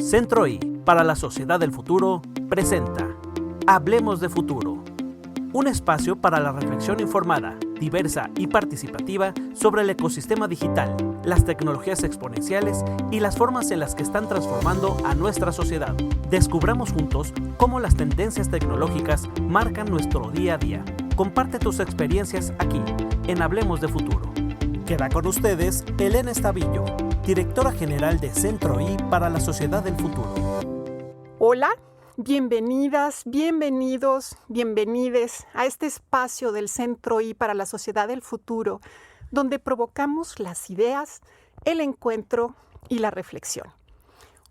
Centro I, para la sociedad del futuro, presenta Hablemos de Futuro, un espacio para la reflexión informada, diversa y participativa sobre el ecosistema digital, las tecnologías exponenciales y las formas en las que están transformando a nuestra sociedad. Descubramos juntos cómo las tendencias tecnológicas marcan nuestro día a día. Comparte tus experiencias aquí, en Hablemos de Futuro. Queda con ustedes Elena Estavillo, directora general de Centro I para la sociedad del futuro. Hola, bienvenidas, bienvenidos, bienvenides a este espacio del Centro I para la sociedad del futuro, donde provocamos las ideas, el encuentro y la reflexión.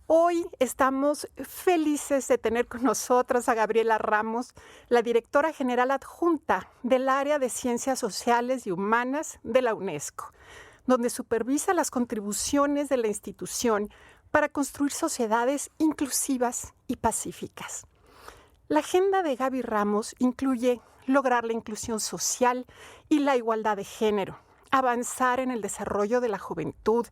Hoy estamos felices de tener con nosotras a Gabriela Ramos, la directora general adjunta del área de Ciencias Sociales y Humanas de la UNESCO, donde supervisa las contribuciones de la institución para construir sociedades inclusivas y pacíficas. La agenda de Gaby Ramos incluye lograr la inclusión social y la igualdad de género, avanzar en el desarrollo de la juventud,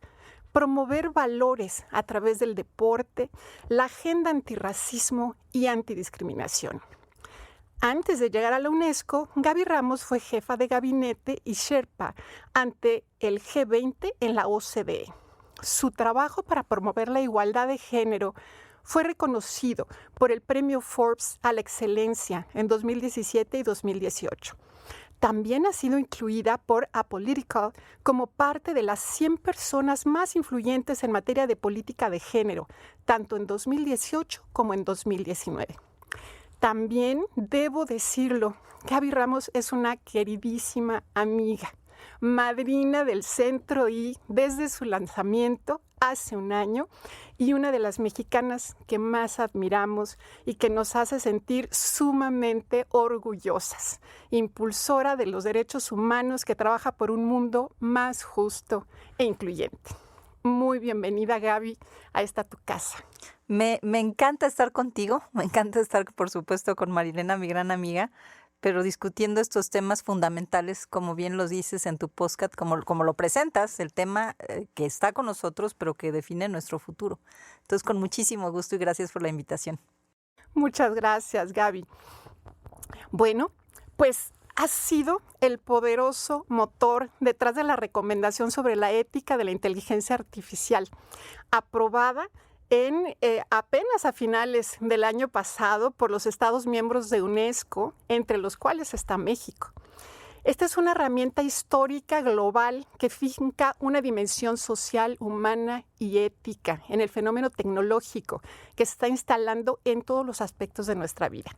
promover valores a través del deporte, la agenda antirracismo y antidiscriminación. Antes de llegar a la UNESCO, Gaby Ramos fue jefa de gabinete y Sherpa ante el G20 en la OCDE. Su trabajo para promover la igualdad de género fue reconocido por el Premio Forbes a la Excelencia en 2017 y 2018. También ha sido incluida por Apolitical como parte de las 100 personas más influyentes en materia de política de género, tanto en 2018 como en 2019. También debo decirlo, Gaby Ramos es una queridísima amiga, madrina del Centro I desde su lanzamiento hace un año y una de las mexicanas que más admiramos y que nos hace sentir sumamente orgullosas, impulsora de los derechos humanos que trabaja por un mundo más justo e incluyente. Muy bienvenida, Gaby, a esta tu casa. Me encanta estar contigo, me encanta estar, por supuesto, con Marilena, mi gran amiga, pero discutiendo estos temas fundamentales, como bien los dices en tu podcast, como lo presentas, el tema que está con nosotros, pero que define nuestro futuro. Entonces, con muchísimo gusto y gracias por la invitación. Muchas gracias, Gaby. Bueno, pues ha sido el poderoso motor detrás de la recomendación sobre la ética de la inteligencia artificial, aprobada apenas a finales del año pasado por los Estados miembros de UNESCO, entre los cuales está México. Esta es una herramienta histórica global que finca una dimensión social, humana y ética en el fenómeno tecnológico que se está instalando en todos los aspectos de nuestra vida.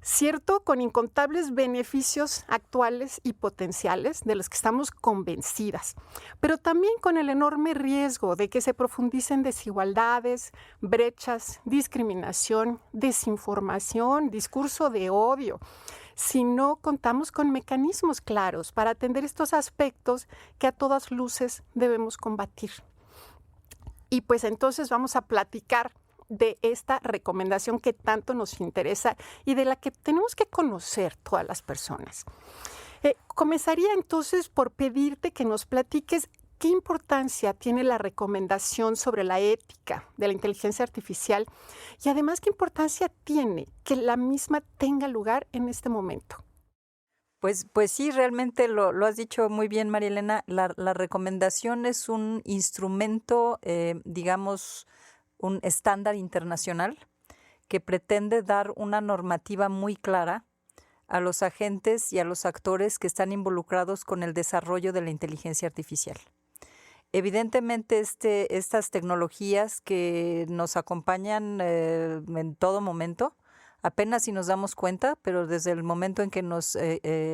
Cierto, con incontables beneficios actuales y potenciales de los que estamos convencidas, pero también con el enorme riesgo de que se profundicen desigualdades, brechas, discriminación, desinformación, discurso de odio, si no contamos con mecanismos claros para atender estos aspectos que a todas luces debemos combatir. Y pues entonces vamos a platicar de esta recomendación que tanto nos interesa y de la que tenemos que conocer todas las personas. Comenzaría entonces por pedirte que nos platiques qué importancia tiene la recomendación sobre la ética de la inteligencia artificial y además qué importancia tiene que la misma tenga lugar en este momento. Pues sí, realmente lo has dicho muy bien, María Elena. La recomendación es un instrumento, digamos, un estándar internacional que pretende dar una normativa muy clara a los agentes y a los actores que están involucrados con el desarrollo de la inteligencia artificial. Evidentemente, estas tecnologías que nos acompañan en todo momento, apenas si nos damos cuenta, pero desde el momento en que nos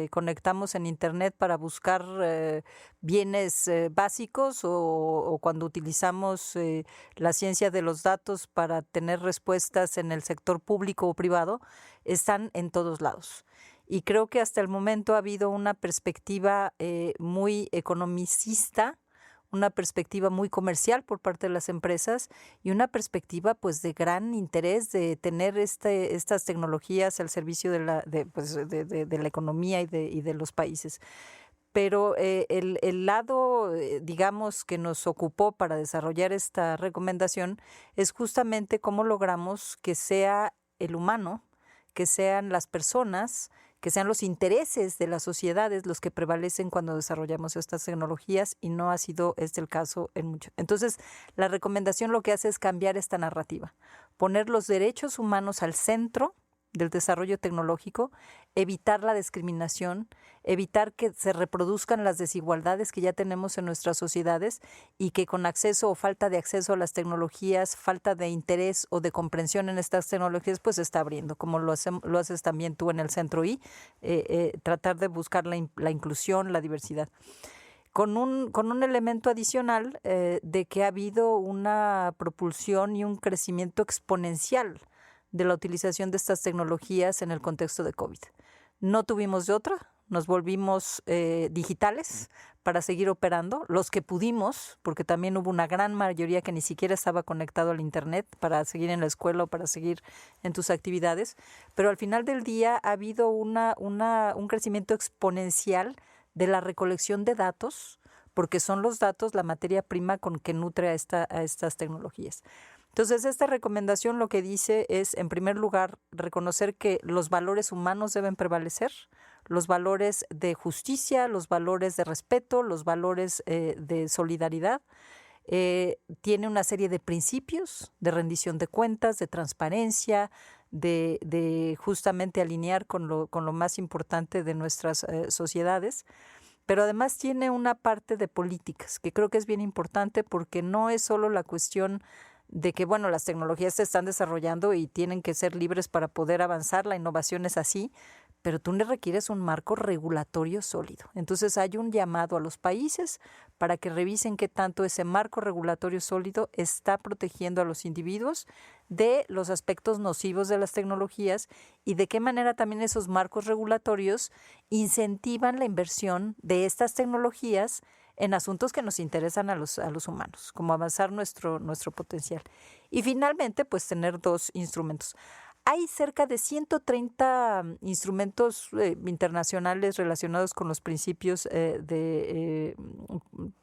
conectamos en Internet para buscar bienes básicos o cuando utilizamos la ciencia de los datos para tener respuestas en el sector público o privado, están en todos lados. Y creo que hasta el momento ha habido una perspectiva muy economicista, una perspectiva muy comercial por parte de las empresas y una perspectiva pues de gran interés de tener estas tecnologías al servicio de la economía y de los países. Pero el lado, digamos, que nos ocupó para desarrollar esta recomendación es justamente cómo logramos que sea el humano, que sean las personas, que sean los intereses de las sociedades los que prevalecen cuando desarrollamos estas tecnologías, y no ha sido este el caso en mucho. Entonces, la recomendación lo que hace es cambiar esta narrativa, poner los derechos humanos al centro del desarrollo tecnológico, evitar la discriminación, evitar que se reproduzcan las desigualdades que ya tenemos en nuestras sociedades y que con acceso o falta de acceso a las tecnologías, falta de interés o de comprensión en estas tecnologías, pues se está abriendo, como lo haces también tú en el Centro I, tratar de buscar la inclusión, la diversidad. Con un elemento adicional de que ha habido una propulsión y un crecimiento exponencial de la utilización de estas tecnologías en el contexto de COVID. No tuvimos de otra, nos volvimos digitales para seguir operando, los que pudimos, porque también hubo una gran mayoría que ni siquiera estaba conectado al Internet para seguir en la escuela o para seguir en tus actividades, pero al final del día ha habido un crecimiento exponencial de la recolección de datos, porque son los datos la materia prima con que nutre a estas tecnologías. Entonces, esta recomendación lo que dice es, en primer lugar, reconocer que los valores humanos deben prevalecer, los valores de justicia, los valores de respeto, los valores de solidaridad. Tiene una serie de principios de rendición de cuentas, de transparencia, de justamente alinear con lo más importante de nuestras sociedades. Pero además tiene una parte de políticas que creo que es bien importante, porque no es solo la cuestión de que, bueno, las tecnologías se están desarrollando y tienen que ser libres para poder avanzar, la innovación es así, pero tú le requieres un marco regulatorio sólido. Entonces hay un llamado a los países para que revisen qué tanto ese marco regulatorio sólido está protegiendo a los individuos de los aspectos nocivos de las tecnologías y de qué manera también esos marcos regulatorios incentivan la inversión de estas tecnologías en asuntos que nos interesan a los humanos, como avanzar nuestro potencial. Y finalmente, pues tener dos instrumentos. Hay cerca de 130 instrumentos internacionales relacionados con los principios de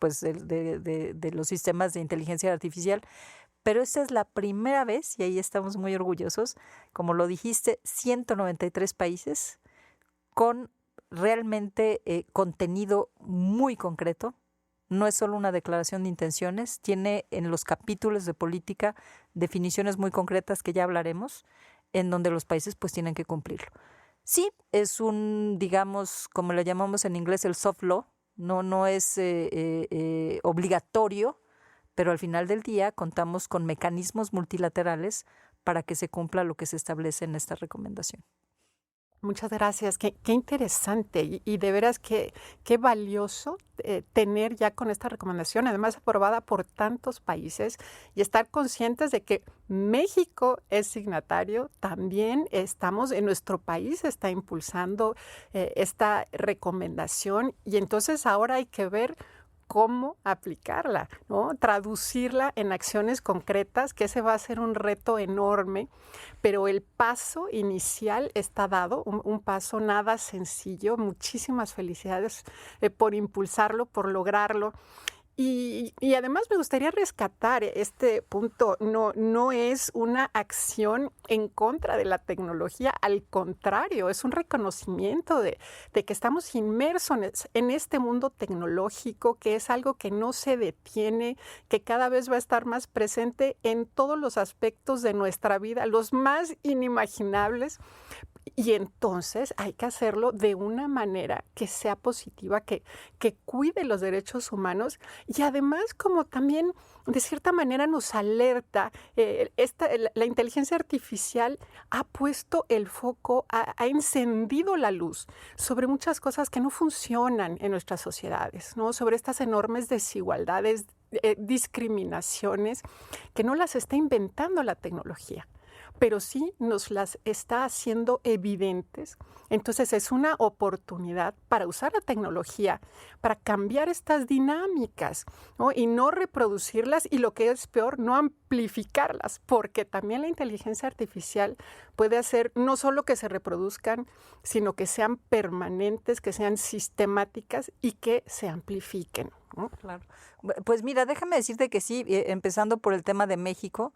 los sistemas de inteligencia artificial, pero esta es la primera vez, y ahí estamos muy orgullosos, como lo dijiste, 193 países con realmente contenido muy concreto. No es solo una declaración de intenciones, tiene en los capítulos de política definiciones muy concretas que ya hablaremos, en donde los países pues tienen que cumplirlo. Sí, es un, digamos, como le llamamos en inglés, el soft law, no es obligatorio, pero al final del día contamos con mecanismos multilaterales para que se cumpla lo que se establece en esta recomendación. Muchas gracias. Qué interesante y de veras qué valioso tener ya con esta recomendación, además aprobada por tantos países, y estar conscientes de que México es signatario. También estamos, en nuestro país está impulsando esta recomendación, y entonces ahora hay que ver cómo aplicarla, ¿no? Traducirla en acciones concretas, que ese va a ser un reto enorme, pero el paso inicial está dado, un paso nada sencillo. Muchísimas felicidades por impulsarlo, por lograrlo. Y además me gustaría rescatar este punto. No es una acción en contra de la tecnología, al contrario, es un reconocimiento de que estamos inmersos en este mundo tecnológico, que es algo que no se detiene, que cada vez va a estar más presente en todos los aspectos de nuestra vida, los más inimaginables. Y entonces hay que hacerlo de una manera que sea positiva, que cuide los derechos humanos, y además como también de cierta manera nos alerta. La inteligencia artificial ha puesto el foco, ha encendido la luz sobre muchas cosas que no funcionan en nuestras sociedades, ¿no? Sobre estas enormes desigualdades, discriminaciones, que no las está inventando la tecnología. pero sí nos las está haciendo evidentes. Entonces es una oportunidad para usar la tecnología, para cambiar estas dinámicas, ¿no? Y no reproducirlas y lo que es peor, no amplificarlas, porque también la inteligencia artificial puede hacer no solo que se reproduzcan, sino que sean permanentes, que sean sistemáticas y que se amplifiquen, ¿no? Claro. Pues mira, déjame decirte que sí, empezando por el tema de México.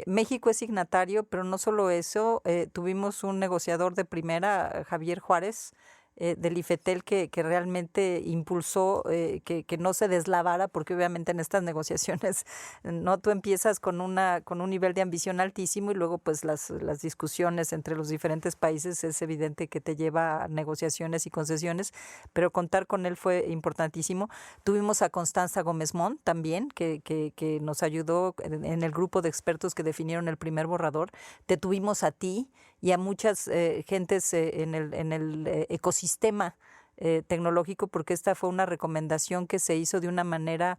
México es signatario, pero no solo eso, tuvimos un negociador de primera, Javier Juárez, del IFETEL, que realmente impulsó que no se deslavara, porque obviamente en estas negociaciones no tú empiezas con un nivel de ambición altísimo y luego pues las discusiones entre los diferentes países es evidente que te lleva a negociaciones y concesiones, pero contar con él fue importantísimo. Tuvimos a Constanza Gómez Mont también, que nos ayudó en el grupo de expertos que definieron el primer borrador. Te tuvimos a ti y a muchas gentes en el ecosistema tecnológico, porque esta fue una recomendación que se hizo de una manera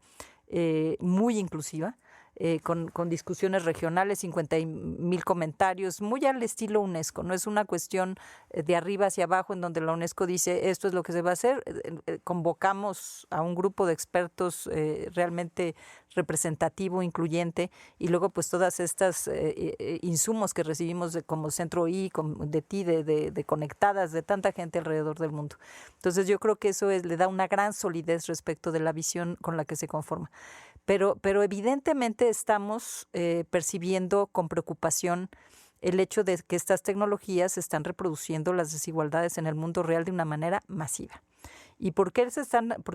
muy inclusiva, con discusiones regionales, 50,000 comentarios, muy al estilo UNESCO. No es una cuestión de arriba hacia abajo en donde la UNESCO dice esto es lo que se va a hacer. Convocamos a un grupo de expertos realmente representativo, incluyente, y luego pues todas estas insumos que recibimos como Centro I, de ti, de conectadas, de tanta gente alrededor del mundo. Entonces yo creo que eso le da una gran solidez respecto de la visión con la que se conforma. Pero evidentemente estamos percibiendo con preocupación el hecho de que estas tecnologías están reproduciendo las desigualdades en el mundo real de una manera masiva. ¿Y por qué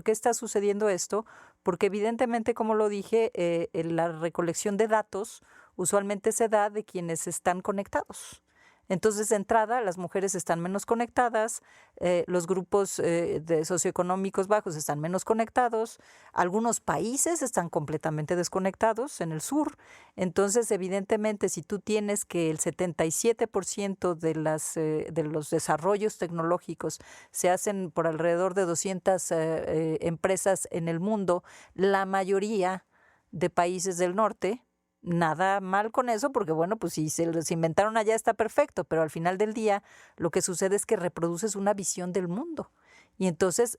está sucediendo esto? Porque evidentemente, como lo dije, la recolección de datos usualmente se da de quienes están conectados. Entonces, de entrada, las mujeres están menos conectadas, los grupos socioeconómicos bajos están menos conectados, algunos países están completamente desconectados en el sur. Entonces, evidentemente, si tú tienes que el 77% de los desarrollos tecnológicos se hacen por alrededor de 200 empresas en el mundo, la mayoría de países del norte, nada mal con eso, porque bueno, pues si se los inventaron allá está perfecto, pero al final del día lo que sucede es que reproduces una visión del mundo y entonces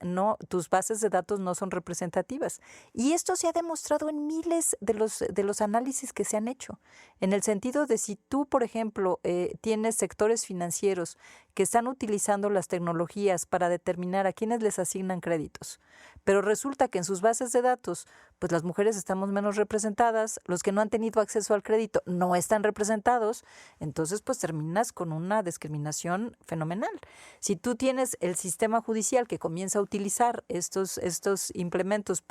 tus bases de datos no son representativas. Y esto se ha demostrado en miles de los análisis que se han hecho, en el sentido de si tú, por ejemplo, tienes sectores financieros que están utilizando las tecnologías para determinar a quiénes les asignan créditos, pero resulta que en sus bases de datos, pues las mujeres estamos menos representadas, los que no han tenido acceso al crédito no están representados, entonces pues terminas con una discriminación fenomenal. Si tú tienes el sistema judicial que comienza a utilizar estos implementos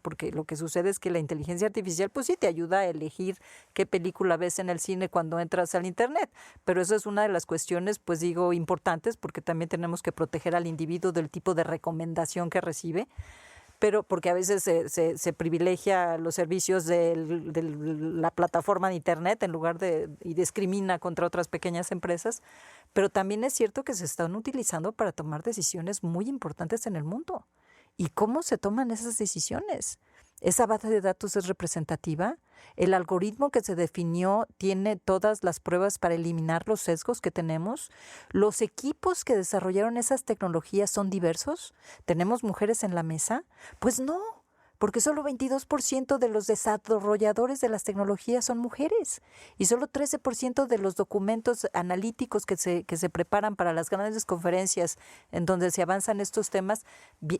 porque lo que sucede es que la inteligencia artificial pues sí te ayuda a elegir qué película ves en el cine cuando entras al internet, pero eso es una de las cuestiones, pues digo, importantes, porque también tenemos que proteger al individuo del tipo de recomendación que recibe, pero porque a veces se privilegia los servicios de la plataforma de internet y discrimina contra otras pequeñas empresas, pero también es cierto que se están utilizando para tomar decisiones muy importantes en el mundo. ¿Y cómo se toman esas decisiones? ¿Esa base de datos es representativa? ¿El algoritmo que se definió tiene todas las pruebas para eliminar los sesgos que tenemos? ¿Los equipos que desarrollaron esas tecnologías son diversos? ¿Tenemos mujeres en la mesa? Pues no, porque solo 22% de los desarrolladores de las tecnologías son mujeres y solo 13% de los documentos analíticos que se preparan para las grandes conferencias en donde se avanzan estos temas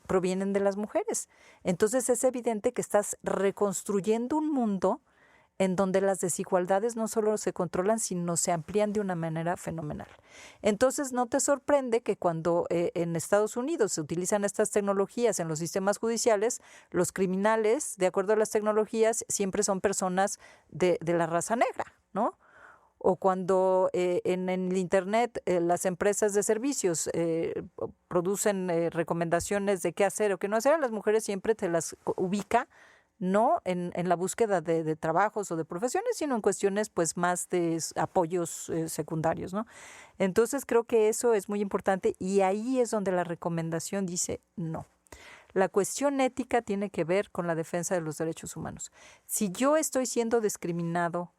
provienen de las mujeres. Entonces es evidente que estás reconstruyendo un mundo en donde las desigualdades no solo se controlan, sino se amplían de una manera fenomenal. Entonces, no te sorprende que cuando en Estados Unidos se utilizan estas tecnologías en los sistemas judiciales, los criminales, de acuerdo a las tecnologías, siempre son personas de la raza negra, ¿no? O cuando en el Internet las empresas de servicios producen recomendaciones de qué hacer o qué no hacer, a las mujeres siempre te las ubica no en la búsqueda de trabajos o de profesiones, sino en cuestiones pues más de apoyos secundarios, ¿no? Entonces creo que eso es muy importante y ahí es donde la recomendación dice no. La cuestión ética tiene que ver con la defensa de los derechos humanos. Si yo estoy siendo discriminado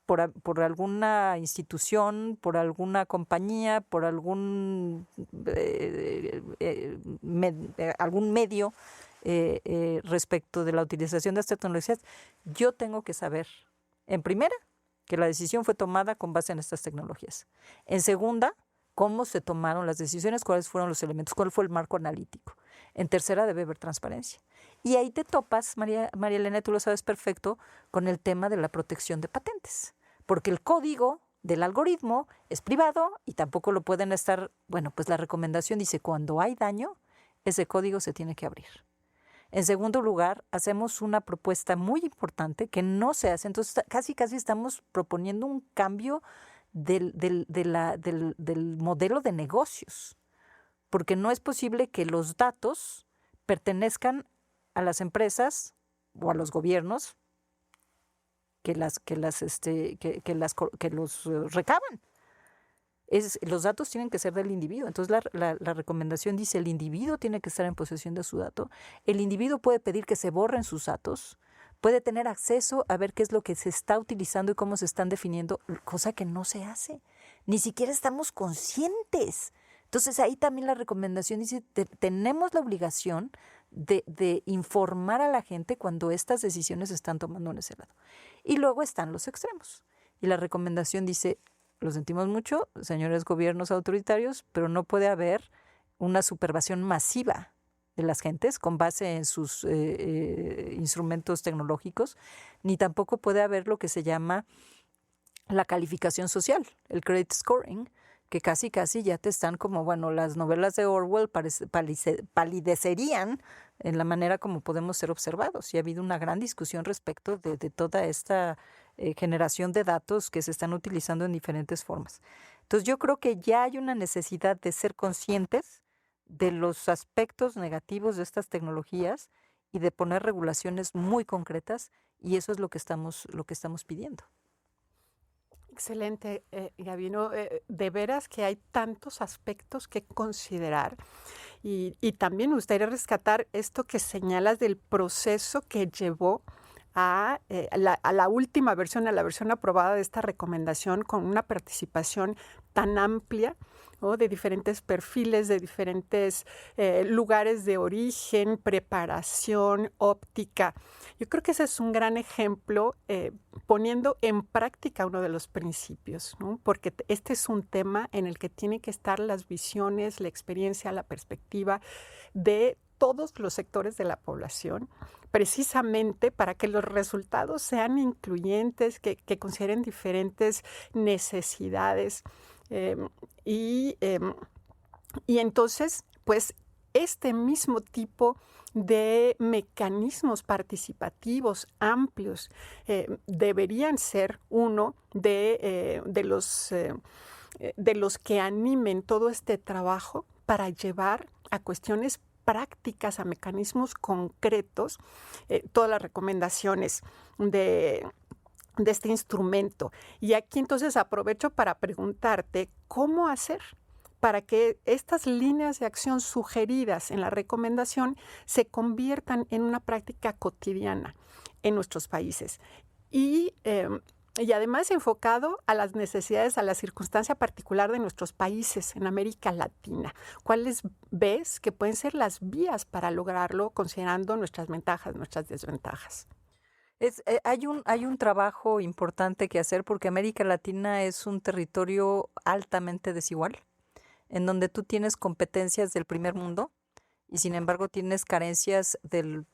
por alguna institución, por alguna compañía, por algún medio respecto de la utilización de estas tecnologías, yo tengo que saber, en primera, que la decisión fue tomada con base en estas tecnologías. En segunda, cómo se tomaron las decisiones, cuáles fueron los elementos, cuál fue el marco analítico. En tercera, debe haber transparencia. Y ahí te topas, María Elena, tú lo sabes perfecto, con el tema de la protección de patentes. Porque el código del algoritmo es privado y tampoco lo pueden estar... Bueno, pues la recomendación dice, cuando hay daño, ese código se tiene que abrir. En segundo lugar, hacemos una propuesta muy importante que no se hace. Entonces, casi estamos proponiendo un cambio del modelo de negocios. Porque no es posible que los datos pertenezcan a las empresas o a los gobiernos que los recaban. Los datos tienen que ser del individuo. Entonces la recomendación dice, el individuo tiene que estar en posesión de su dato. El individuo puede pedir que se borren sus datos, puede tener acceso a ver qué es lo que se está utilizando y cómo se están definiendo, cosa que no se hace. Ni siquiera estamos conscientes. Entonces ahí también la recomendación dice, tenemos la obligación de informar a la gente cuando estas decisiones se están tomando en ese lado. Y luego están los extremos. Y la recomendación dice, lo sentimos mucho, señores gobiernos autoritarios, pero no puede haber una supervisión masiva de las gentes con base en sus instrumentos tecnológicos, ni tampoco puede haber lo que se llama la calificación social, el credit scoring, que casi ya te están como, bueno, las novelas de Orwell palidecerían en la manera como podemos ser observados. Y ha habido una gran discusión respecto de toda esta generación de datos que se están utilizando en diferentes formas. Entonces yo creo que ya hay una necesidad de ser conscientes de los aspectos negativos de estas tecnologías y de poner regulaciones muy concretas, y eso es lo que estamos pidiendo. Excelente, Gabino. De veras que hay tantos aspectos que considerar y también me gustaría rescatar esto que señalas del proceso que llevó a la última versión, a la versión aprobada de esta recomendación, con una participación tan amplia, ¿no? De diferentes perfiles, de diferentes lugares de origen, preparación, óptica. Yo creo que ese es un gran ejemplo poniendo en práctica uno de los principios, ¿no? Porque este es un tema en el que tienen que estar las visiones, la experiencia, la perspectiva de todos los sectores de la población, precisamente para que los resultados sean incluyentes, que consideren diferentes necesidades. Y entonces, pues, este mismo tipo de mecanismos participativos amplios deberían ser uno de los que animen todo este trabajo para llevar a cuestiones prácticas, a mecanismos concretos, todas las recomendaciones de este instrumento. Y aquí entonces aprovecho para preguntarte cómo hacer para que estas líneas de acción sugeridas en la recomendación se conviertan en una práctica cotidiana en nuestros países. Y además enfocado a las necesidades, a la circunstancia particular de nuestros países en América Latina. ¿Cuáles ves que pueden ser las vías para lograrlo, considerando nuestras ventajas, nuestras desventajas? Hay un trabajo importante que hacer, porque América Latina es un territorio altamente desigual, en donde tú tienes competencias del primer mundo y sin embargo tienes carencias del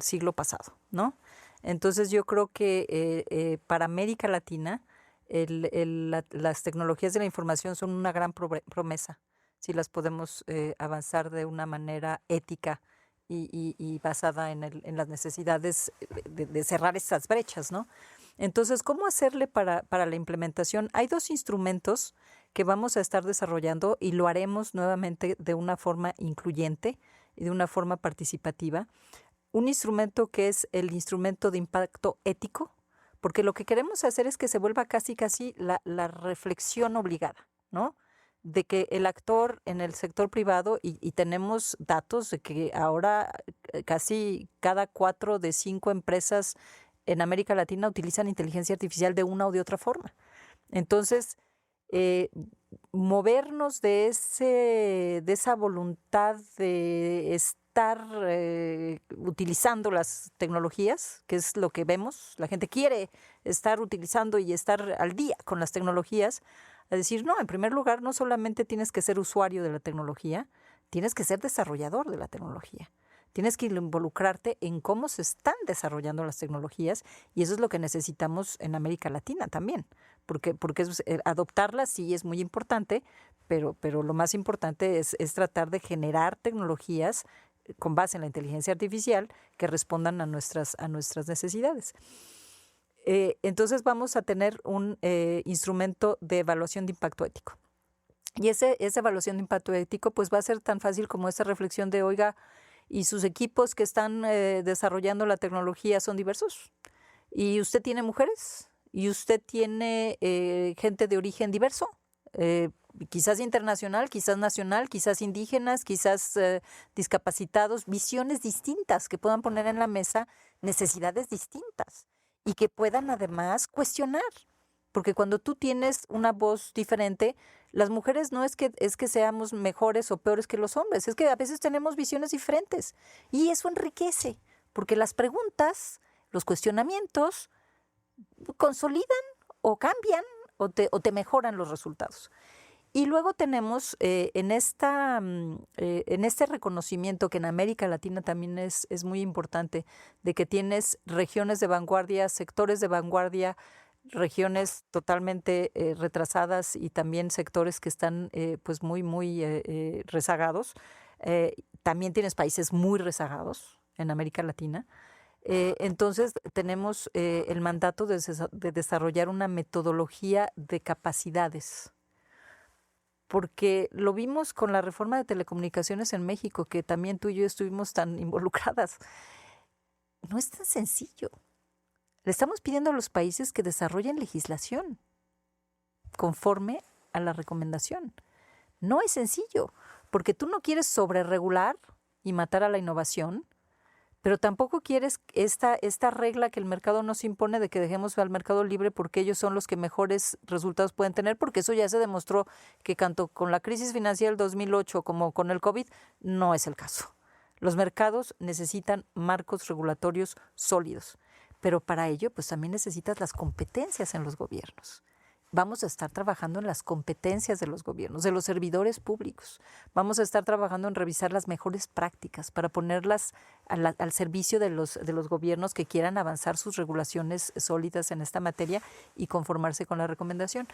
siglo pasado, ¿no? Entonces yo creo que para América Latina las tecnologías de la información son una gran promesa, si las podemos avanzar de una manera ética y basada en las necesidades de cerrar esas brechas, ¿no? Entonces, ¿cómo hacerle para la implementación? Hay dos instrumentos que vamos a estar desarrollando y lo haremos nuevamente de una forma incluyente y de una forma participativa. Un instrumento que es el instrumento de impacto ético, porque lo que queremos hacer es que se vuelva casi la reflexión obligada, ¿no? De que el actor en el sector privado, y tenemos datos de que ahora casi cada 4 de 5 empresas en América Latina utilizan inteligencia artificial de una o de otra forma. Entonces, movernos de esa voluntad de estar utilizando las tecnologías, que es lo que vemos, la gente quiere estar utilizando y estar al día con las tecnologías, a decir, no, en primer lugar, no solamente tienes que ser usuario de la tecnología, tienes que ser desarrollador de la tecnología. Tienes que involucrarte en cómo se están desarrollando las tecnologías, y eso es lo que necesitamos en América Latina también, porque adoptarlas sí es muy importante, pero lo más importante es tratar de generar tecnologías con base en la inteligencia artificial que respondan a nuestras necesidades. Entonces vamos a tener un instrumento de evaluación de impacto ético. Y esa evaluación de impacto ético pues va a ser tan fácil como esa reflexión de, oiga, y sus equipos que están desarrollando la tecnología son diversos. Y usted tiene mujeres, y usted tiene gente de origen diverso, quizás internacional, quizás nacional, quizás indígenas, quizás discapacitados, visiones distintas que puedan poner en la mesa necesidades distintas y que puedan además cuestionar. Porque cuando tú tienes una voz diferente, las mujeres no es que seamos mejores o peores que los hombres, es que a veces tenemos visiones diferentes y eso enriquece, porque las preguntas, los cuestionamientos consolidan o cambian o te mejoran los resultados. Y luego tenemos en este reconocimiento que en América Latina también es muy importante, de que tienes regiones de vanguardia, sectores de vanguardia, regiones totalmente retrasadas y también sectores que están pues muy rezagados. También tienes países muy rezagados en América Latina. Entonces tenemos el mandato de desarrollar una metodología de capacidades, porque lo vimos con la reforma de telecomunicaciones en México, que también tú y yo estuvimos tan involucradas. No es tan sencillo. Le estamos pidiendo a los países que desarrollen legislación conforme a la recomendación. No es sencillo, porque tú no quieres sobreregular y matar a la innovación, pero tampoco quieres esta regla que el mercado nos impone de que dejemos al mercado libre porque ellos son los que mejores resultados pueden tener, porque eso ya se demostró que tanto con la crisis financiera del 2008 como con el COVID no es el caso. Los mercados necesitan marcos regulatorios sólidos. Pero para ello, pues también necesitas las competencias en los gobiernos. Vamos a estar trabajando en las competencias de los gobiernos, de los servidores públicos. Vamos a estar trabajando en revisar las mejores prácticas para ponerlas al servicio de los gobiernos que quieran avanzar sus regulaciones sólidas en esta materia y conformarse con la recomendación.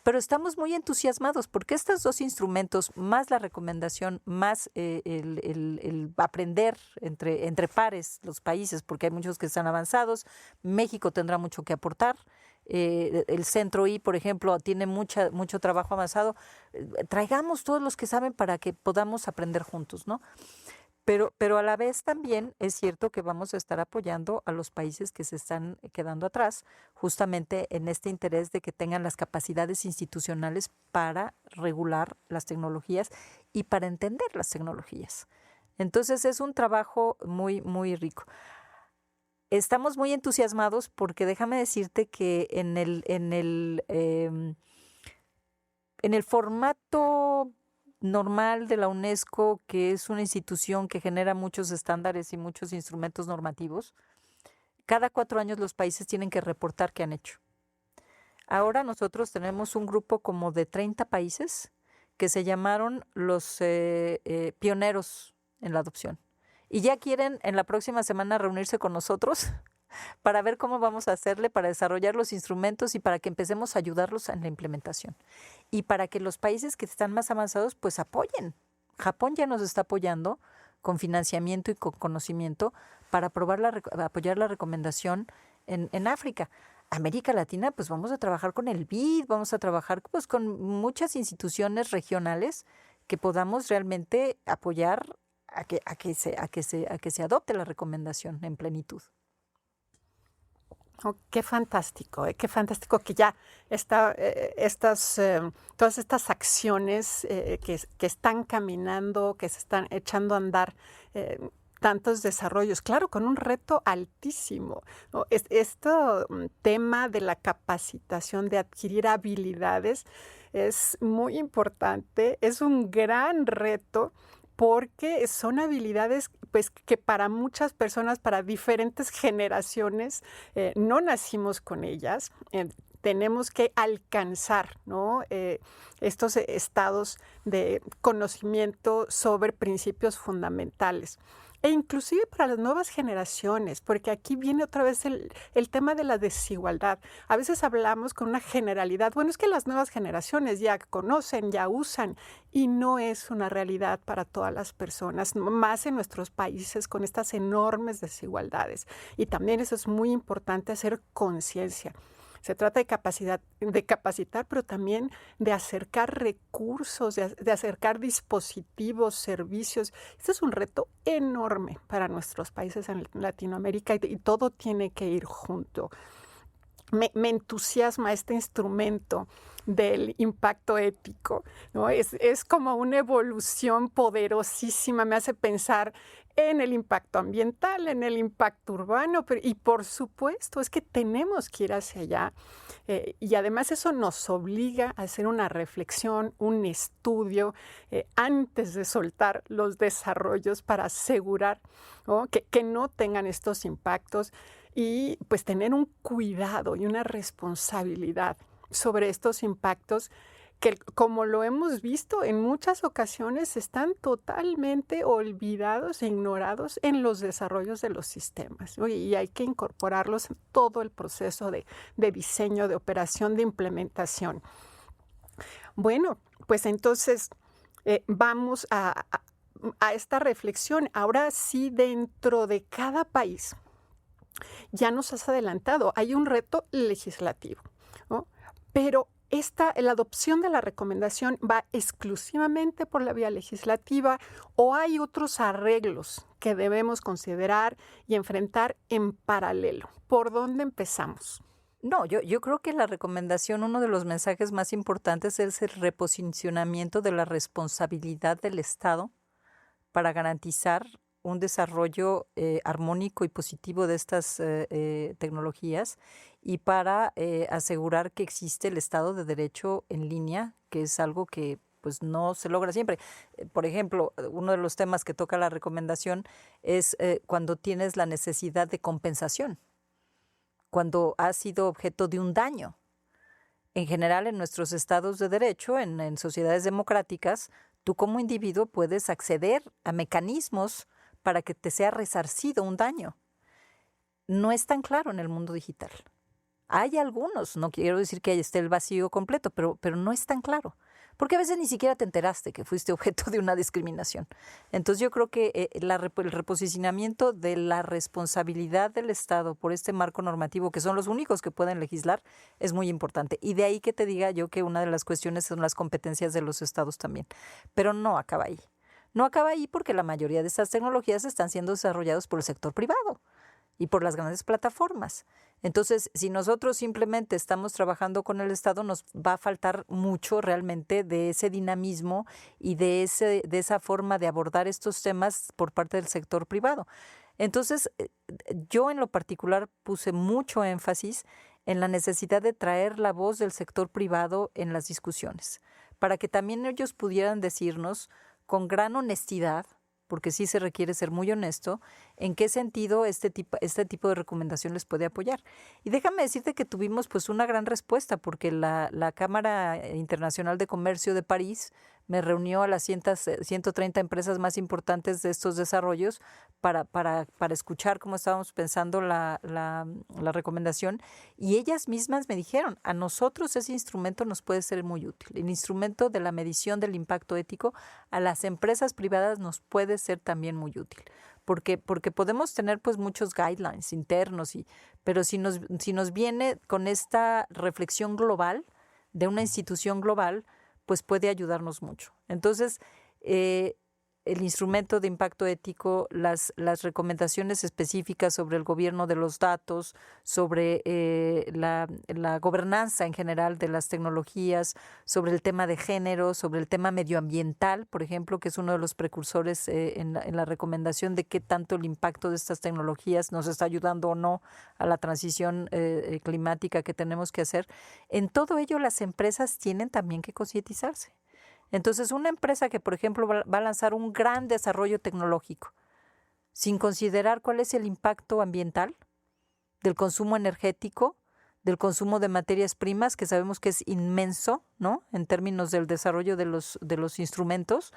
Pero estamos muy entusiasmados porque estos dos instrumentos, más la recomendación, más el aprender entre pares los países, porque hay muchos que están avanzados, México tendrá mucho que aportar. El Centro I, por ejemplo, tiene mucho trabajo avanzado. Traigamos todos los que saben para que podamos aprender juntos, ¿no? Pero a la vez también es cierto que vamos a estar apoyando a los países que se están quedando atrás, justamente en este interés de que tengan las capacidades institucionales para regular las tecnologías y para entender las tecnologías. Entonces es un trabajo muy, muy rico. Estamos muy entusiasmados porque déjame decirte que en el formato normal de la UNESCO, que es una institución que genera muchos estándares y muchos instrumentos normativos, cada 4 años los países tienen que reportar qué han hecho. Ahora nosotros tenemos un grupo como de 30 países que se llamaron los pioneros en la adopción. Y ya quieren en la próxima semana reunirse con nosotros para ver cómo vamos a hacerle para desarrollar los instrumentos y para que empecemos a ayudarlos en la implementación. Y para que los países que están más avanzados pues apoyen. Japón ya nos está apoyando con financiamiento y con conocimiento para apoyar la recomendación en África. América Latina, pues vamos a trabajar con el BID, vamos a trabajar pues con muchas instituciones regionales que podamos realmente apoyar a que se adopte la recomendación en plenitud. Oh, qué fantástico que ya todas estas acciones que están caminando, que se están echando a andar, tantos desarrollos, claro, con un reto altísimo, ¿no? Tema de la capacitación, de adquirir habilidades, es muy importante, es un gran reto porque son habilidades pues, que para muchas personas, para diferentes generaciones, no nacimos con ellas. Tenemos que alcanzar, ¿no? Estos estados de conocimiento sobre principios fundamentales. E inclusive para las nuevas generaciones, porque aquí viene otra vez el tema de la desigualdad. A veces hablamos con una generalidad, bueno, es que las nuevas generaciones ya conocen, ya usan, y no es una realidad para todas las personas, más en nuestros países con estas enormes desigualdades. Y también eso es muy importante, hacer conciencia. Se trata de capacitar, pero también de acercar recursos, de acercar dispositivos, servicios. Este es un reto enorme para nuestros países en Latinoamérica y todo tiene que ir junto. Me entusiasma este instrumento del impacto ético, ¿no? Es como una evolución poderosísima, me hace pensar en el impacto ambiental, en el impacto urbano, y por supuesto es que tenemos que ir hacia allá y además eso nos obliga a hacer una reflexión, un estudio antes de soltar los desarrollos para asegurar, ¿no? que no tengan estos impactos y pues tener un cuidado y una responsabilidad sobre estos impactos que, como lo hemos visto en muchas ocasiones, están totalmente olvidados e ignorados en los desarrollos de los sistemas, ¿no? Y hay que incorporarlos en todo el proceso de diseño, de operación, de implementación. Bueno, pues entonces vamos a esta reflexión. Ahora sí, dentro de cada país, ya nos has adelantado, hay un reto legislativo, ¿no? Pero la adopción de la recomendación va exclusivamente por la vía legislativa o hay otros arreglos que debemos considerar y enfrentar en paralelo. ¿Por dónde empezamos? No, yo creo que la recomendación, uno de los mensajes más importantes es el reposicionamiento de la responsabilidad del Estado para garantizar un desarrollo armónico y positivo de estas tecnologías y para asegurar que existe el Estado de Derecho en línea, que es algo que pues no se logra siempre. Por ejemplo, uno de los temas que toca la recomendación es cuando tienes la necesidad de compensación, cuando has sido objeto de un daño. En general, en nuestros estados de derecho, en sociedades democráticas, tú como individuo puedes acceder a mecanismos para que te sea resarcido un daño. No es tan claro en el mundo digital. Hay algunos, no quiero decir que esté el vacío completo, pero no es tan claro. Porque a veces ni siquiera te enteraste que fuiste objeto de una discriminación. Entonces yo creo que el reposicionamiento de la responsabilidad del Estado por este marco normativo, que son los únicos que pueden legislar, es muy importante. Y de ahí que te diga yo que una de las cuestiones son las competencias de los estados también. Pero no acaba ahí. No acaba ahí porque la mayoría de estas tecnologías están siendo desarrolladas por el sector privado y por las grandes plataformas. Entonces, si nosotros simplemente estamos trabajando con el Estado, nos va a faltar mucho realmente de ese dinamismo y de esa forma de abordar estos temas por parte del sector privado. Entonces, yo en lo particular puse mucho énfasis en la necesidad de traer la voz del sector privado en las discusiones, para que también ellos pudieran decirnos con gran honestidad, porque sí se requiere ser muy honesto, en qué sentido este tipo de recomendación les puede apoyar. Y déjame decirte que tuvimos pues una gran respuesta, porque la Cámara Internacional de Comercio de París me reunió a las 130 empresas más importantes de estos desarrollos para escuchar cómo estábamos pensando la recomendación, y ellas mismas me dijeron, a nosotros ese instrumento nos puede ser muy útil. El instrumento de la medición del impacto ético a las empresas privadas nos puede ser también muy útil. Porque podemos tener pues muchos guidelines internos, pero si nos viene con esta reflexión global de una institución global, pues puede ayudarnos mucho. Entonces, el instrumento de impacto ético, las recomendaciones específicas sobre el gobierno de los datos, sobre la gobernanza en general de las tecnologías, sobre el tema de género, sobre el tema medioambiental, por ejemplo, que es uno de los precursores en la recomendación de qué tanto el impacto de estas tecnologías nos está ayudando o no a la transición climática que tenemos que hacer. En todo ello, las empresas tienen también que concientizarse. Entonces, una empresa que, por ejemplo, va a lanzar un gran desarrollo tecnológico sin considerar cuál es el impacto ambiental del consumo energético, del consumo de materias primas, que sabemos que es inmenso, ¿no? En términos del desarrollo de los instrumentos,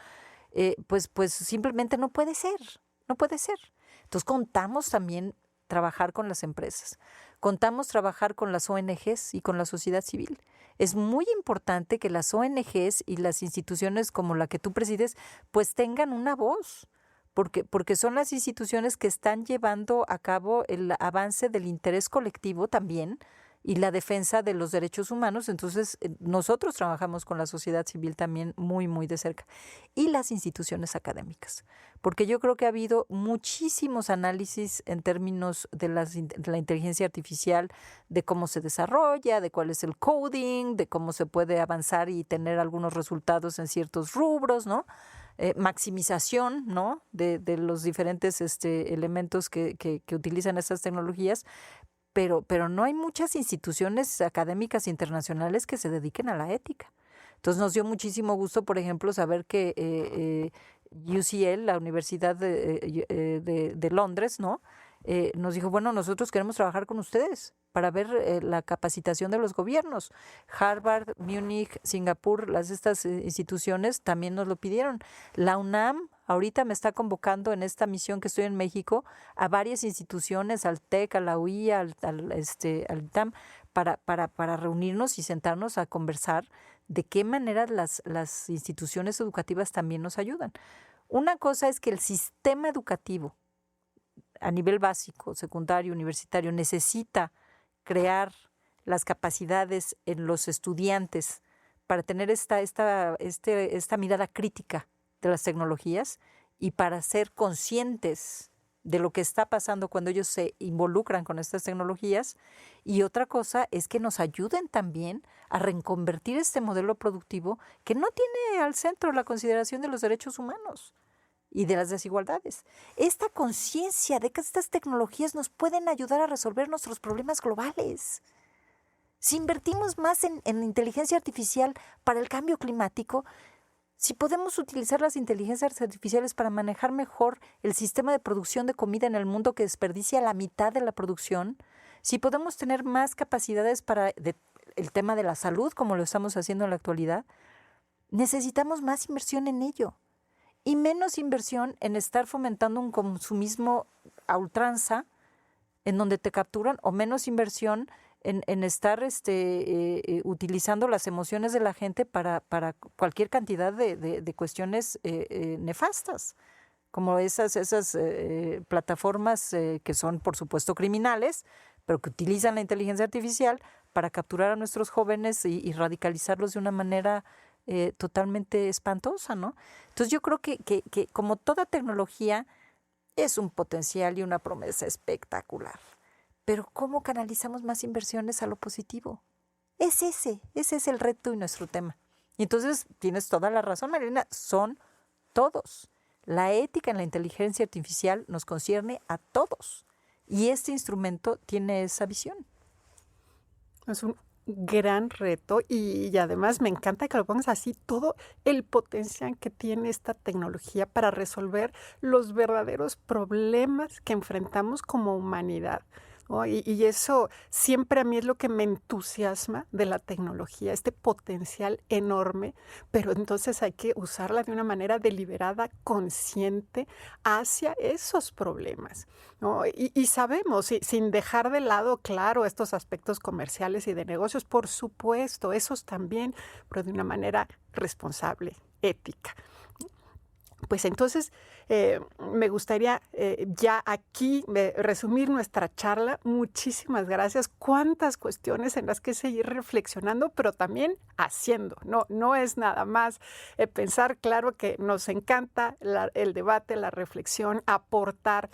pues simplemente no puede ser, no puede ser. Entonces, contamos también trabajar con las empresas, contamos trabajar con las ONGs y con la sociedad civil. Es muy importante que las ONGs y las instituciones como la que tú presides pues tengan una voz, porque son las instituciones que están llevando a cabo el avance del interés colectivo también y la defensa de los derechos humanos. Entonces, nosotros trabajamos con la sociedad civil también muy, muy de cerca. Y las instituciones académicas, porque yo creo que ha habido muchísimos análisis en términos de la inteligencia artificial, de cómo se desarrolla, de cuál es el coding, de cómo se puede avanzar y tener algunos resultados en ciertos rubros, ¿no? Maximización, ¿no? de los diferentes elementos que utilizan estas tecnologías. Pero no hay muchas instituciones académicas internacionales que se dediquen a la ética. Entonces nos dio muchísimo gusto, por ejemplo, saber que UCL, la Universidad de Londres, ¿no? Nos dijo, bueno, nosotros queremos trabajar con ustedes para ver la capacitación de los gobiernos. Harvard, Múnich, Singapur, estas instituciones también nos lo pidieron. La UNAM ahorita me está convocando en esta misión que estoy en México a varias instituciones, al TEC, a la UI, al ITAM, para reunirnos y sentarnos a conversar de qué manera las instituciones educativas también nos ayudan. Una cosa es que el sistema educativo a nivel básico, secundario, universitario, necesita crear las capacidades en los estudiantes para tener esta mirada crítica de las tecnologías y para ser conscientes de lo que está pasando cuando ellos se involucran con estas tecnologías. Y otra cosa es que nos ayuden también a reconvertir este modelo productivo que no tiene al centro la consideración de los derechos humanos y de las desigualdades. Esta conciencia de que estas tecnologías nos pueden ayudar a resolver nuestros problemas globales. Si invertimos más en inteligencia artificial para el cambio climático, si podemos utilizar las inteligencias artificiales para manejar mejor el sistema de producción de comida en el mundo que desperdicia la mitad de la producción, si podemos tener más capacidades para el tema de la salud, como lo estamos haciendo en la actualidad, necesitamos más inversión en ello. Y menos inversión en estar fomentando un consumismo a ultranza en donde te capturan, o menos inversión en estar utilizando las emociones de la gente para cualquier cantidad de cuestiones nefastas, como esas plataformas que son, por supuesto, criminales, pero que utilizan la inteligencia artificial para capturar a nuestros jóvenes y radicalizarlos de una manera totalmente espantosa, ¿no? Entonces yo creo que como toda tecnología es un potencial y una promesa espectacular, pero ¿cómo canalizamos más inversiones a lo positivo? Ese es el reto y nuestro tema. Y entonces tienes toda la razón, Marilena, son todos. La ética en la inteligencia artificial nos concierne a todos y este instrumento tiene esa visión. Es un gran reto y además me encanta que lo pongas así, todo el potencial que tiene esta tecnología para resolver los verdaderos problemas que enfrentamos como humanidad, ¿no? Y eso siempre a mí es lo que me entusiasma de la tecnología, este potencial enorme, pero entonces hay que usarla de una manera deliberada, consciente, hacia esos problemas, ¿no? Y sabemos, sin dejar de lado, claro, estos aspectos comerciales y de negocios, por supuesto, esos también, pero de una manera responsable, ética. Pues entonces me gustaría ya aquí resumir nuestra charla. Muchísimas gracias. Cuántas cuestiones en las que seguir reflexionando, pero también haciendo. No es nada más pensar. Claro que nos encanta el debate, la reflexión, aportar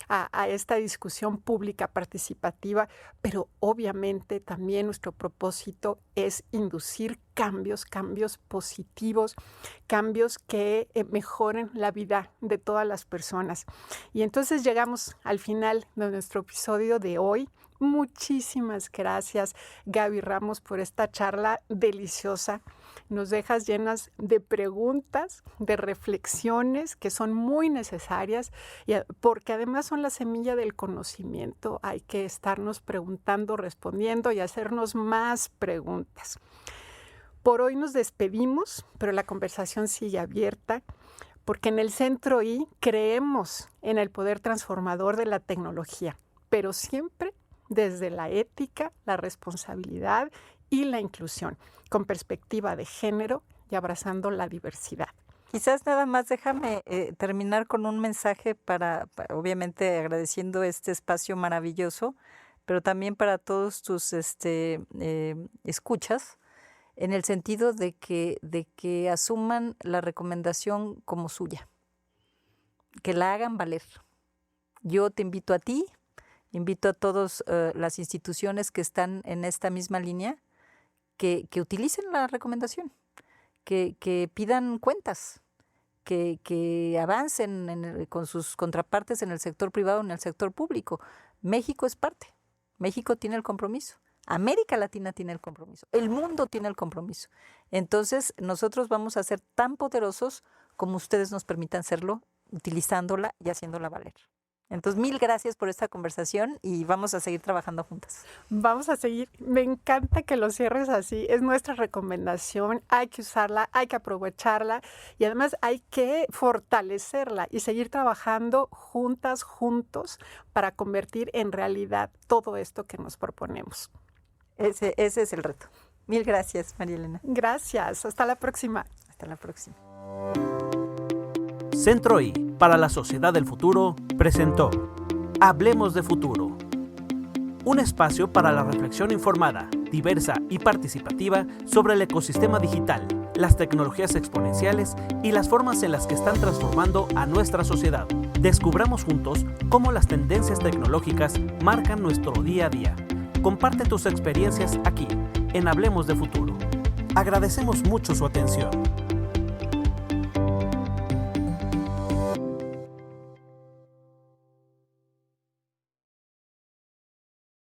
a esta discusión pública participativa, pero obviamente también nuestro propósito es inducir cambios positivos, cambios que mejoren la vida de todas las personas. Y entonces llegamos al final de nuestro episodio de hoy. Muchísimas gracias, Gaby Ramos, por esta charla deliciosa. Nos dejas llenas de preguntas, de reflexiones que son muy necesarias, porque además son la semilla del conocimiento. Hay que estarnos preguntando, respondiendo y hacernos más preguntas. Por hoy nos despedimos, pero la conversación sigue abierta, porque en el Centro I creemos en el poder transformador de la tecnología, pero siempre desde la ética, la responsabilidad y la inclusión, con perspectiva de género y abrazando la diversidad. Quizás nada más déjame terminar con un mensaje para obviamente agradeciendo este espacio maravilloso, pero también para todos tus escuchas, en el sentido de que asuman la recomendación como suya, que la hagan valer. Yo te invito a ti, invito a todas las instituciones que están en esta misma línea que utilicen la recomendación, que pidan cuentas, que avancen con sus contrapartes en el sector privado, en el sector público. México es parte, México tiene el compromiso, América Latina tiene el compromiso, el mundo tiene el compromiso. Entonces nosotros vamos a ser tan poderosos como ustedes nos permitan serlo, utilizándola y haciéndola valer. Entonces, 1000 gracias por esta conversación y vamos a seguir trabajando juntas. Vamos a seguir. Me encanta que lo cierres así. Es nuestra recomendación. Hay que usarla, hay que aprovecharla y además hay que fortalecerla y seguir trabajando juntas, juntos, para convertir en realidad todo esto que nos proponemos. Ese es el reto. 1000 gracias, María Elena. Gracias. Hasta la próxima. Hasta la próxima. Centro I para la Sociedad del Futuro presentó Hablemos de Futuro, un espacio para la reflexión informada, diversa y participativa sobre el ecosistema digital, las tecnologías exponenciales y las formas en las que están transformando a nuestra sociedad. Descubramos juntos cómo las tendencias tecnológicas marcan nuestro día a día. Comparte tus experiencias aquí, en Hablemos de Futuro. Agradecemos mucho su atención.